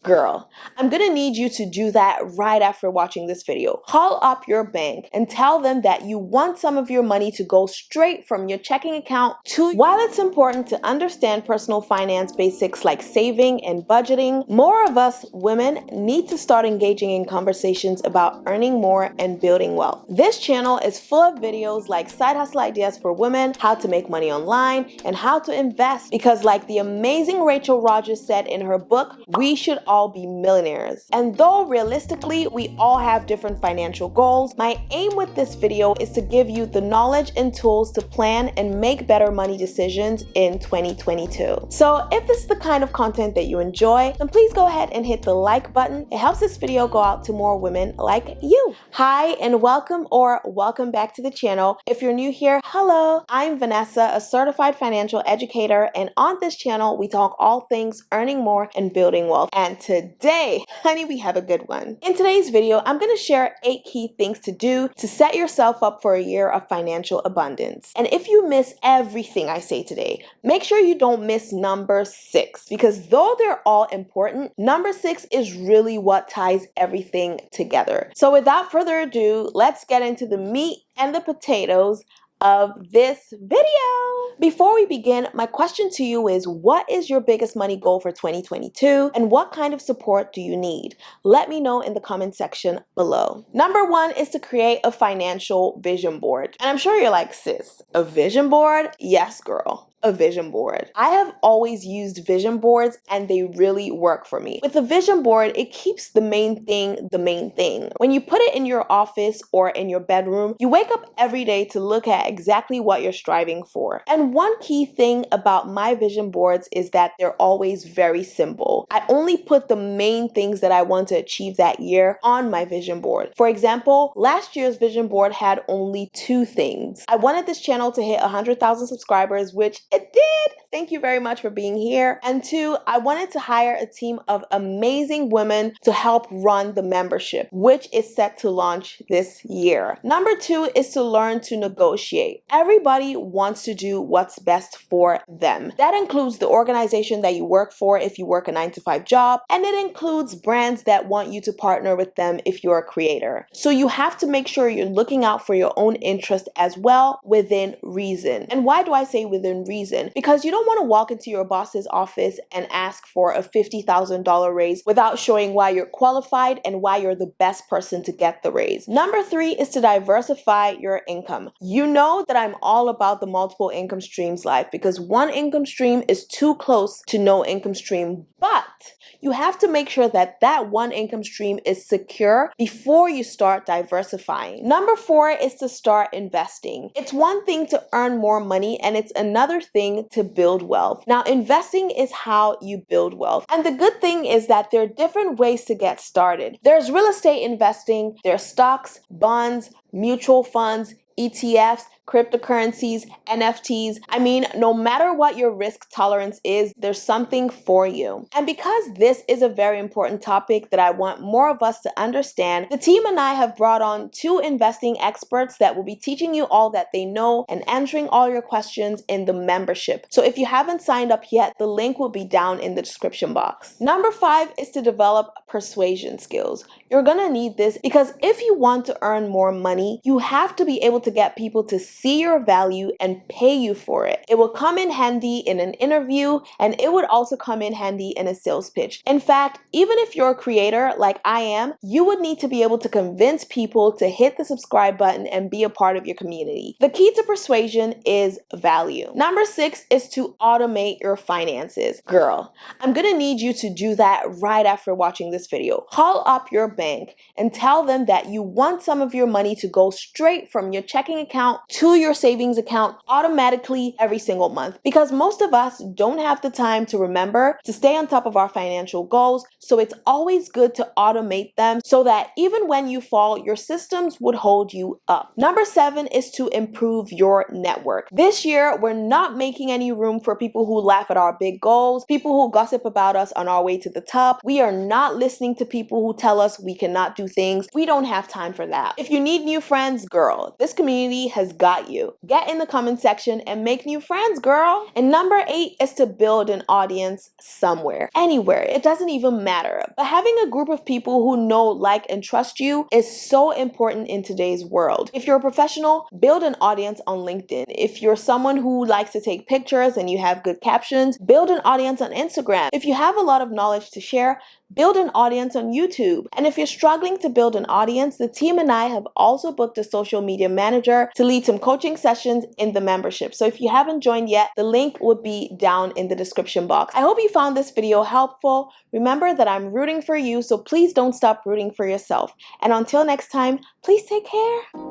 Girl, I'm gonna need you to do that right after watching this video. Call up your bank and tell them that you want some of your money to go straight from your checking account to. While it's important to understand personal finance basics like saving and budgeting, more of us women need to start engaging in conversations about earning more and building wealth. This channel is full of videos like side hustle ideas for women, how to make money online, and how to invest, because like the amazing Rachel Rodgers said in her book, we should all be millionaires. And though realistically we all have different financial goals, my aim with this video is to give you the knowledge and tools to plan and make better money decisions in 2022. So if this is the kind of content that you enjoy, then please go ahead and hit the like button. It helps this video go out to more women like you. Hi and welcome back to the channel. If you're new here, hello. I'm Vanessa, a certified financial educator, and on this channel we talk all things earning more and building wealth. And today, honey, we have a good one. In today's video, I'm going to share 8 key things to do to set yourself up for a year of financial abundance. And if you miss everything I say today, make sure you don't miss number 6, because though they're all important, number 6 is really what ties everything together. So without further ado, let's get into the meat and the potatoes of this video. Before we begin, my question to you is, what is your biggest money goal for 2022 and what kind of support do you need? Let me know in the comment section below. Number 1 is to create a financial vision board. And I'm sure you're like, sis, a vision board? Yes, girl. A vision board. I have always used vision boards and they really work for me. With a vision board, it keeps the main thing the main thing. When you put it in your office or in your bedroom, you wake up every day to look at exactly what you're striving for. And one key thing about my vision boards is that they're always very simple. I only put the main things that I want to achieve that year on my vision board. For example, last year's vision board had only 2 things. I wanted this channel to hit 100,000 subscribers, which it did. Thank you very much for being here. And 2, I wanted to hire a team of amazing women to help run the membership, which is set to launch this year. Number 2 is to learn to negotiate. Everybody wants to do what's best for them. That includes the organization that you work for if you work a 9-to-5 job, and it includes brands that want you to partner with them if you're a creator. So you have to make sure you're looking out for your own interest as well, within reason. And why do I say within reason? Because you don't want to walk into your boss's office and ask for a $50,000 raise without showing why you're qualified and why you're the best person to get the raise. Number 3 is to diversify your income. You know that I'm all about the multiple income streams life, because one income stream is too close to no income stream, but you have to make sure that that one income stream is secure before you start diversifying. Number 4 is to start investing. It's one thing to earn more money and it's another thing to build wealth. Now, investing is how you build wealth. And the good thing is that there are different ways to get started. There's real estate investing, there's stocks, bonds, mutual funds, ETFs, cryptocurrencies, NFTs. I mean, no matter what your risk tolerance is, there's something for you. And because this is a very important topic that I want more of us to understand, the team and I have brought on 2 investing experts that will be teaching you all that they know and answering all your questions in the membership. So if you haven't signed up yet, the link will be down in the description box. Number 5 is to develop persuasion skills. You're gonna need this because if you want to earn more money, you have to be able to get people to see your value and pay you for it. It will come in handy in an interview, and it would also come in handy in a sales pitch. In fact, even if you're a creator like I am, you would need to be able to convince people to hit the subscribe button and be a part of your community. The key to persuasion is value. Number 6 is to automate your finances. Girl, I'm gonna need you to do that right after watching this video. Call up your bank and tell them that you want some of your money to go straight from your checking account to your savings account automatically every single month, because most of us don't have the time to remember to stay on top of our financial goals. So it's always good to automate them so that even when you fall, your systems would hold you up. Number 7 is to improve your network. This year, we're not making any room for people who laugh at our big goals, people who gossip about us on our way to the top. We are not listening to people who tell us we cannot do things. We don't have time for that. If you need new friends, girl, this community has got got you. Get in the comment section and make new friends, girl. And number 8 is to build an audience somewhere, anywhere. It doesn't even matter. But having a group of people who know, like, and trust you is so important in today's world. If you're a professional, build an audience on LinkedIn. If you're someone who likes to take pictures and you have good captions, build an audience on Instagram. If you have a lot of knowledge to share, build an audience on YouTube. And if you're struggling to build an audience, the team and I have also booked a social media manager to lead some coaching sessions in the membership. So if you haven't joined yet, the link would be down in the description box. I hope you found this video helpful. Remember that I'm rooting for you, so please don't stop rooting for yourself. And until next time, please take care.